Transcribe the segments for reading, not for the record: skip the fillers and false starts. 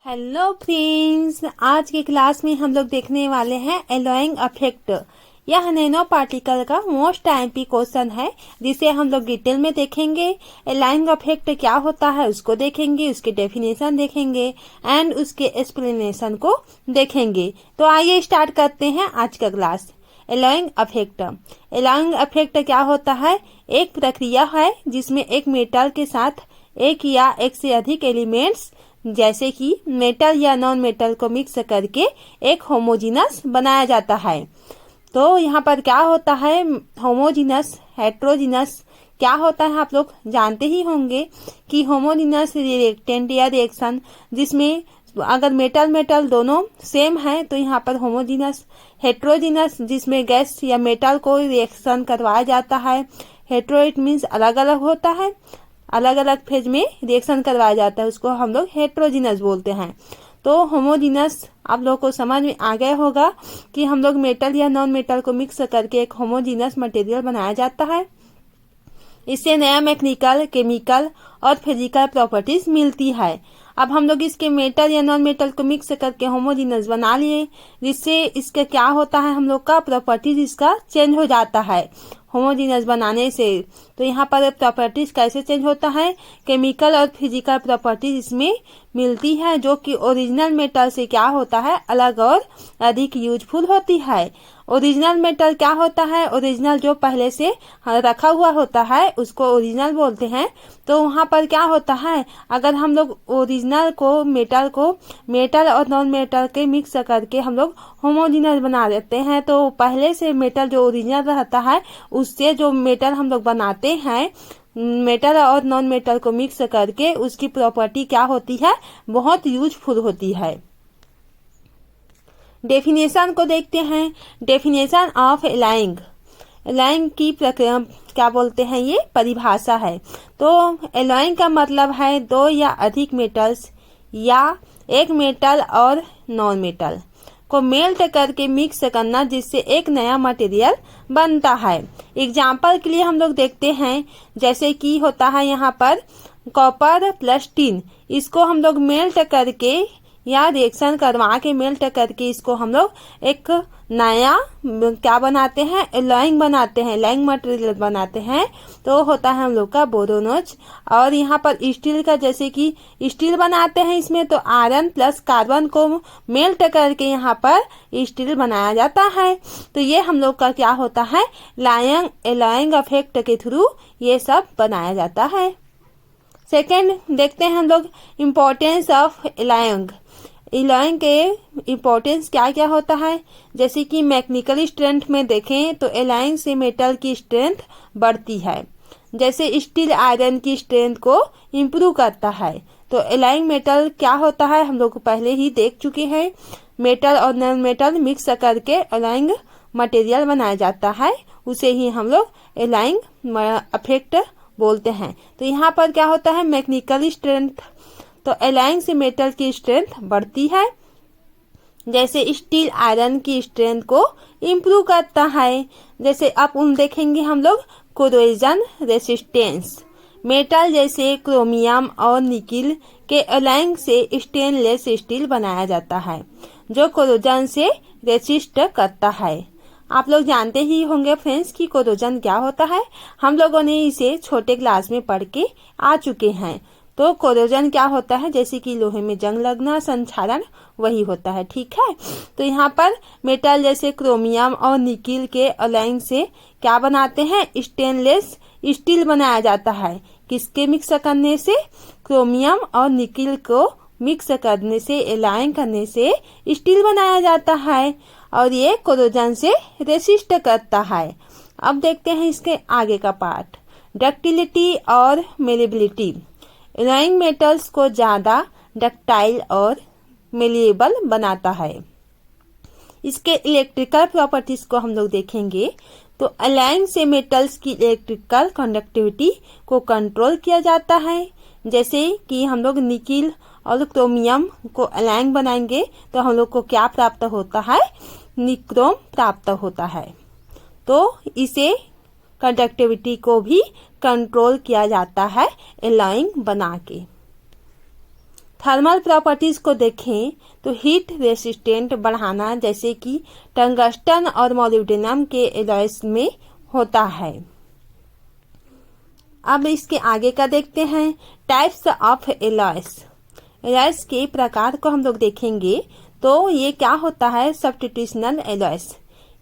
Hello friends, आज की class में हम लोग देखने वाले हैं एलॉइंग इफेक्ट। यह नैनो पार्टिकल का मोस्ट आईएमपी क्वेश्चन है जिसे हम लोग डिटेल में देखेंगे। एलॉइंग इफेक्ट क्या होता है उसको देखेंगे, उसके डेफिनेशन देखेंगे एंड उसके एक्सप्लेनेशन को देखेंगे। तो आइए स्टार्ट करते हैं आज का class. Alloying effect. Alloying effect क्या होता है? एक प्रक्रिया है जिसमें एक मेटल के साथ एक या एक से अधिक एलिमेंट्स जैसे कि मेटल या नॉन मेटल को मिक्स करके एक होमोजीनस बनाया जाता है। तो यहाँ पर क्या होता है? होमोजीनस, हेट्रोजीनस क्या होता है आप लोग जानते ही होंगे कि होमोजीनस रिएक्टेंट या रिएक्शन जिसमें अगर मेटल दोनों सेम है तो यहाँ पर होमोजीनस। हेट्रोजीनस जिसमें गैस या मेटल को रिएक्शन करवाया जाता है। हेट्रो इट मीन्स अलग अलग होता है, अलग अलग फेज में रिएक्शन करवाया जाता है, उसको हम लोग हेट्रोजीनस बोलते हैं। तो होमोजीनस आप लोगों को समझ में आ गया होगा कि हम लोग मेटल या नॉन मेटल को मिक्स करके एक होमोजीनस मटेरियल बनाया जाता है। इससे नया मैकेनिकल, केमिकल और फिजिकल प्रॉपर्टीज मिलती है। अब हम लोग इसके मेटल या नॉन मेटल को मिक्स करके होमोजीनस बना लिए, जिससे इसका क्या होता है, हम लोग का प्रॉपर्टीज इसका चेंज हो जाता है होमोजीनस बनाने से। तो यहाँ पर प्रॉपर्टीज कैसे चेंज होता है? केमिकल और फिजिकल प्रॉपर्टीज इसमें मिलती है जो कि ओरिजिनल मेटल से क्या होता है, अलग और अधिक यूजफुल होती है। ओरिजिनल मेटल क्या होता है? ओरिजिनल जो पहले से रखा हुआ होता है उसको ओरिजिनल बोलते हैं। तो वहाँ पर क्या होता है, अगर हम लोग ओरिजिनल को मेटल और नॉन मेटल के मिक्स करके हम लोग होमोजीनस बना देते हैं, तो पहले से मेटल जो ओरिजिनल रहता है उससे जो मेटल हम लोग बनाते हैं, मेटल और नॉन मेटल को मिक्स करके उसकी प्रॉपर्टी क्या होती है, बहुत यूजफुल होती है। डेफिनेशन को देखते हैं। Definition of alloying. एलॉइंग की प्रक्रिया क्या बोलते हैं, ये परिभाषा है। तो एलॉइंग का मतलब है दो या अधिक मेटल्स या एक मेटल और नॉन मेटल को मेल्ट करके मिक्स करना जिससे एक नया मटेरियल बनता है। एग्जाम्पल के लिए हम लोग देखते हैं, जैसे कि होता है यहाँ पर कॉपर प्लस टिन, इसको हम लोग मेल्ट करके या रिएक्शन करवा के मेल्ट करके इसको हम लोग एक नया क्या बनाते हैं, एलॉइंग बनाते हैं, एलॉइंग मटेरियल बनाते हैं। तो होता है हम लोग का बोरोनोज। और यहाँ पर स्टील का, जैसे कि स्टील बनाते हैं, इसमें तो आयरन प्लस कार्बन को मेल्ट करके यहाँ पर स्टील बनाया जाता है। तो ये हम लोग का क्या होता है, एलॉइंग इफेक्ट के थ्रू ये सब बनाया जाता है। सेकेंड देखते हैं हम लोग इम्पोर्टेंस ऑफ एलॉइंग। एलॉइंग के इम्पोर्टेंस क्या क्या होता है? जैसे कि मैकेनिकल स्ट्रेंथ में देखें तो एलॉइंग से मेटल की स्ट्रेंथ बढ़ती है। जैसे स्टील आयरन की स्ट्रेंथ को इम्प्रूव करता है। तो एलॉइंग मेटल क्या होता है, हम लोग पहले ही देख चुके हैं। मेटल और नॉन मेटल मिक्स करके एलॉइंग मटेरियल बनाया जाता है, उसे ही हम लोग एलॉइंग इफेक्ट बोलते हैं। तो यहाँ पर क्या होता है, मैकेनिकल स्ट्रेंथ, तो एलॉइंग से मेटल की स्ट्रेंथ बढ़ती है। जैसे स्टील आयरन की स्ट्रेंथ को इम्प्रूव करता है। जैसे अब देखेंगे हम लोग कोरोजन रेसिस्टेंस। मेटल जैसे क्रोमियम और निकिल के एलॉइंग से स्टेनलेस स्टील बनाया जाता है जो कोरोजन से रेसिस्ट करता है। आप लोग जानते ही होंगे फ्रेंड्स कि कोरोजन क्या होता है, हम लोगों ने इसे छोटे क्लास में पढ़ के आ चुके हैं। तो कोरोजन क्या होता है, जैसे कि लोहे में जंग लगना, संक्षारण, वही होता है। ठीक है। तो यहाँ पर मेटल जैसे क्रोमियम और निकिल के एलॉइंग से क्या बनाते हैं, स्टेनलेस स्टील बनाया जाता है। किसके मिक्स करने से? क्रोमियम और निकिल को मिक्स करने से, एलॉइंग करने से स्टील बनाया जाता है और ये कोरोजन से रेसिस्ट करता है। अब देखते हैं इसके आगे का पार्ट, डक्टिलिटी और मेलेबिलिटी। एलॉइंग मेटल्स को ज्यादा डक्टाइल और मेलिएबल बनाता है। इसके इलेक्ट्रिकल प्रॉपर्टीज को हम लोग देखेंगे। तो एलॉइंग से मेटल्स की इलेक्ट्रिकल कंडक्टिविटी को कंट्रोल किया जाता है। जैसे कि हम लोग निकिल और क्रोमियम को एलॉइंग बनाएंगे तो हम लोग को क्या प्राप्त होता है, निक्रोम प्राप्त होता है। तो इसे कंडक्टिविटी को भी कंट्रोल किया जाता है एलॉइंग बना के। थर्मल प्रॉपर्टीज को देखें तो हीट रेसिस्टेंट बढ़ाना जैसे कि टंगस्टन और मोलिब्डेनम के एलॉयज में होता है। अब इसके आगे का देखते हैं, टाइप्स ऑफ एलॉयज। एलॉयज के प्रकार को हम लोग देखेंगे तो ये क्या होता है, सब्स्टिट्यूशनल एलॉयज।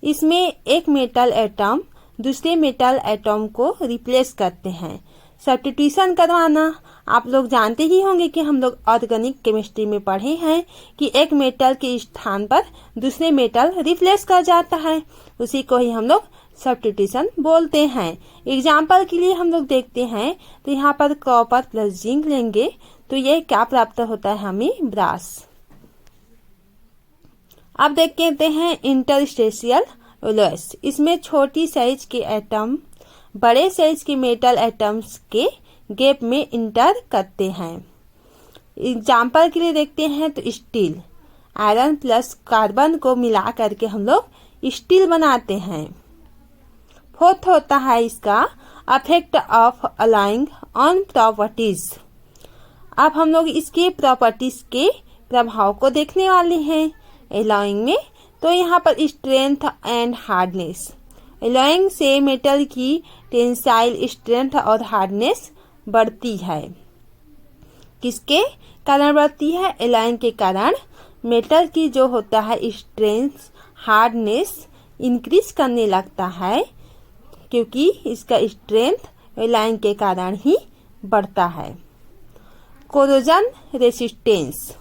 इसमें एक मेटल एटम दूसरे मेटल एटम को रिप्लेस करते हैं। सब्स्टिट्यूशन करवाना आप लोग जानते ही होंगे कि हम लोग ऑर्गेनिक केमिस्ट्री में पढ़े हैं कि एक मेटल के स्थान पर दूसरे मेटल रिप्लेस कर जाता है, उसी को ही हम लोग सब्स्टिट्यूशन बोलते हैं। एग्जाम्पल के लिए हम लोग देखते हैं तो यहाँ पर कॉपर प्लस जिंक लेंगे तो ये क्या प्राप्त होता है हमें, ब्रास। अब देखते हैं इंटरस्टेशियल एलॉयज। इसमें छोटी साइज के एटम बड़े साइज के मेटल एटम्स के गैप में इंटर करते हैं। एग्जाम्पल के लिए देखते हैं तो स्टील, आयरन प्लस कार्बन को मिला करके हम लोग स्टील बनाते हैं। फोर्थ होता है इसका अफेक्ट ऑफ अलाइंग ऑन प्रॉपर्टीज। अब हम लोग इसके प्रॉपर्टीज के प्रभाव को देखने वाले हैं एलॉइंग में। तो यहाँ पर स्ट्रेंथ एंड हार्डनेस, एलॉइंग से मेटल की टेंसाइल स्ट्रेंथ और हार्डनेस बढ़ती है। किसके कारण बढ़ती है, एलॉइंग के कारण मेटल की जो होता है स्ट्रेंथ हार्डनेस इंक्रीज करने लगता है, क्योंकि इसका स्ट्रेंथ एलॉइंग के कारण ही बढ़ता है। कोरोजन रेसिस्टेंस,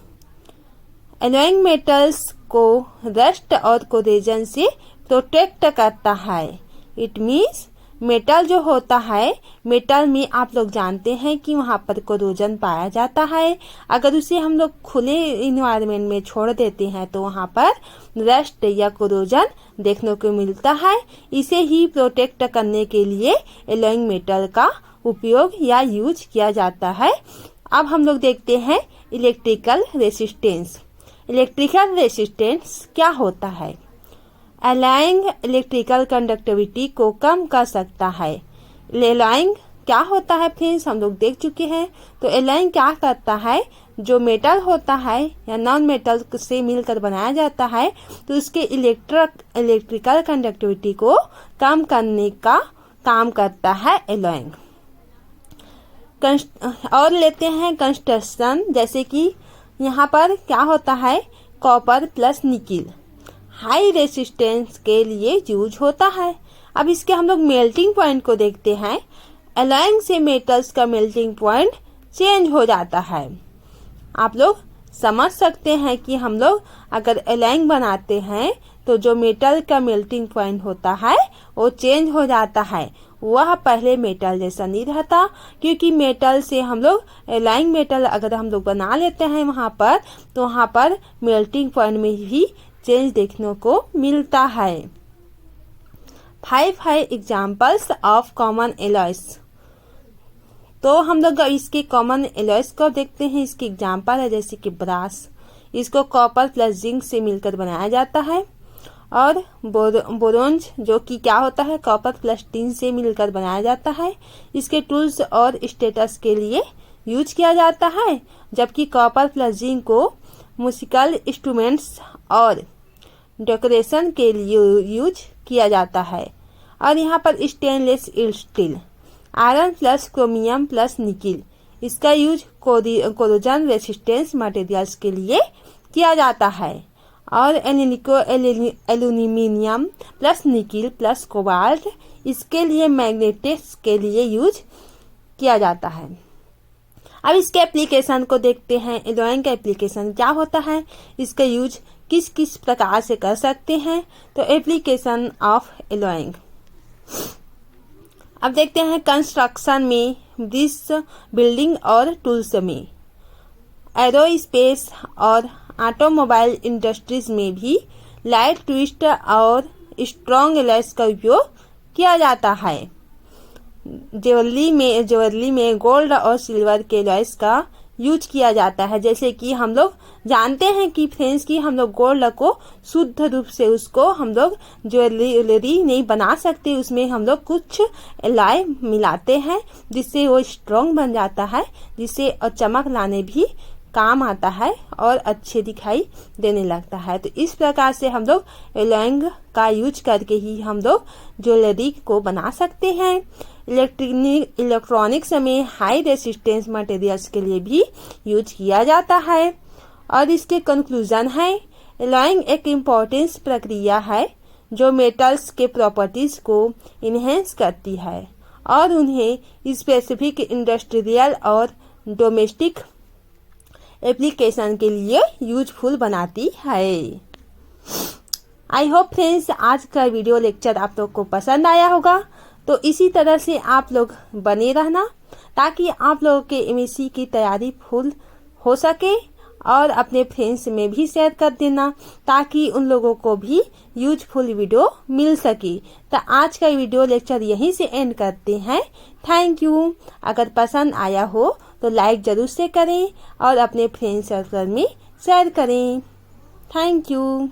एलॉइंग मेटल्स को रस्ट और कोरोजन से प्रोटेक्ट करता है। इट मीन्स मेटल जो होता है, मेटल में आप लोग जानते हैं कि वहाँ पर कोरोजन पाया जाता है। अगर उसे हम लोग खुले इन्वायरमेंट में छोड़ देते हैं तो वहाँ पर रस्ट या कोरोजन देखने को मिलता है। इसे ही प्रोटेक्ट करने के लिए एलॉइंग मेटल का उपयोग या यूज किया जाता है। अब हम लोग देखते हैं इलेक्ट्रिकल रेसिस्टेंस। इलेक्ट्रिकल रेसिस्टेंस क्या होता है, एलॉइंग इलेक्ट्रिकल कंडक्टिविटी को कम कर सकता है। एलॉइंग क्या होता है फ्रेंड्स, हम लोग देख चुके हैं। तो एलॉइंग क्या करता है, जो मेटल होता है या नॉन मेटल से मिलकर बनाया जाता है तो उसके इलेक्ट्रिकल कंडक्टिविटी को कम करने का काम करता है एलॉइंग। और लेते हैं कंस्ट्रक्शन, जैसे कि यहाँ पर क्या होता है, copper plus nickel high resistance के लिए यूज होता है। अब इसके हम लोग मेल्टिंग पॉइंट को देखते हैं। एलॉइंग से मेटल्स का मेल्टिंग पॉइंट चेंज हो जाता है। आप लोग समझ सकते हैं कि हम लोग अगर एलॉइंग बनाते हैं तो जो मेटल का मेल्टिंग पॉइंट होता है वो चेंज हो जाता है, वह पहले मेटल जैसा नहीं रहता। क्योंकि मेटल से हम लोग एलॉइंग मेटल अगर हम लोग बना लेते हैं वहाँ पर, तो वहाँ पर मेल्टिंग पॉइंट में ही चेंज देखने को मिलता है। 5 है एग्जाम्पल्स ऑफ कॉमन एलॉयज। तो हम लोग इसके कॉमन एलॉयज को देखते हैं। इसकी एग्जाम्पल है जैसे कि ब्रास, इसको कॉपर प्लस जिंक से मिलकर बनाया जाता है। और बोरोंज जो कि क्या होता है, कॉपर प्लस टिन से मिलकर बनाया जाता है। इसके टूल्स और स्टेटस के लिए यूज किया जाता है। जबकि कॉपर प्लस जिंक को म्यूजिकल इंस्ट्रूमेंट्स और डेकोरेशन के लिए यूज किया जाता है। और यहाँ पर stainless steel, iron plus chromium plus nickel, इसका यूज कोरोजन रेसिस्टेंस मटेरियल्स के लिए किया जाता है। और aluminium plus nickel plus cobalt, इसके लिए मैग्नेटिक्स के लिए यूज किया जाता है। अब इसके एप्लीकेशन को देखते हैं। एलॉइंग का एप्लीकेशन क्या होता है, इसका यूज किस किस प्रकार से कर सकते हैं। तो एप्लीकेशन ऑफ एलॉइंग, अब देखते हैं कंस्ट्रक्शन में, ब्रिज बिल्डिंग और टूल्स में, एरोस्पेस और ऑटोमोबाइल इंडस्ट्रीज में भी लाइट ट्विस्ट और स्ट्रॉन्ग एलॉयज का उपयोग किया जाता है। ज्वेलरी में गोल्ड और सिल्वर के एलॉयज का यूज किया जाता है। जैसे कि हम लोग जानते हैं कि फ्रेंड्स की हम लोग गोल्ड को शुद्ध रूप से उसको हम लोग ज्वेलरी नहीं बना सकते, उसमें हम लोग कुछ एलॉय मिलाते हैं जिससे वो स्ट्रॉन्ग बन जाता है, जिससे और चमक लाने भी काम आता है और अच्छे दिखाई देने लगता है। तो इस प्रकार से हम लोग एलॉइंग का यूज करके ही हम लोग ज्वेलरी को बना सकते हैं। इलेक्ट्रॉनिक्स में हाई रेसिस्टेंस मटेरियल्स के लिए भी यूज किया जाता है। और इसके कंक्लूजन है, एलॉइंग एक इम्पोर्टेंट प्रक्रिया है जो मेटल्स के प्रॉपर्टीज को इन्हेंस करती है और उन्हें स्पेसिफिक इंडस्ट्रियल और डोमेस्टिक एप्लीकेशन के लिए यूजफुल बनाती है। आई होप फ्रेंड्स आज का वीडियो लेक्चर आप लोग को पसंद आया होगा। तो इसी तरह से आप लोग बने रहना ताकि आप लोगों के एमएससी की तैयारी फुल हो सके और अपने फ्रेंड्स में भी शेयर कर देना ताकि उन लोगों को भी यूजफुल वीडियो मिल सके। तो आज का वीडियो लेक्चर यहीं से एंड करते हैं। Thank you. अगर पसंद आया हो तो लाइक जरूर से करें और अपने फ्रेंड सर्कल में शेयर करें। Thank you.